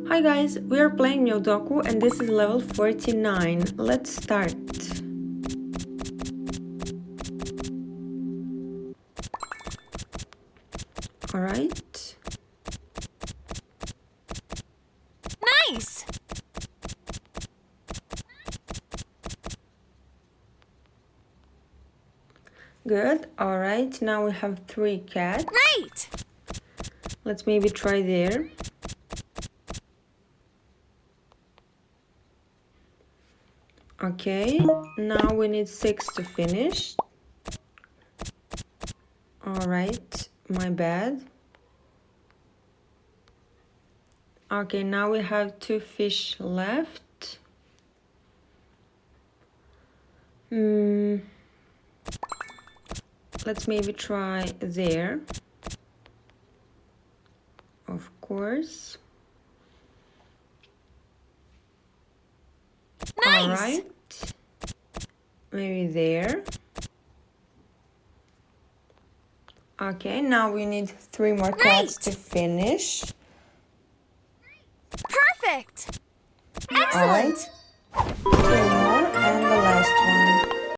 Hi guys, we are playing Meowdoku and this is level 49. Let's start. Alright. Nice! Good. Alright, now we have 3 cats. Great! Let's maybe try there. Okay, now we need 6 to finish. Alright, my bad. Okay, now we have 2 fish left. Let's maybe try there. Of course. Nice! All right. Maybe there. Okay, now we need 3 more cats to finish. Perfect! All right. Excellent! 2 more and the last one.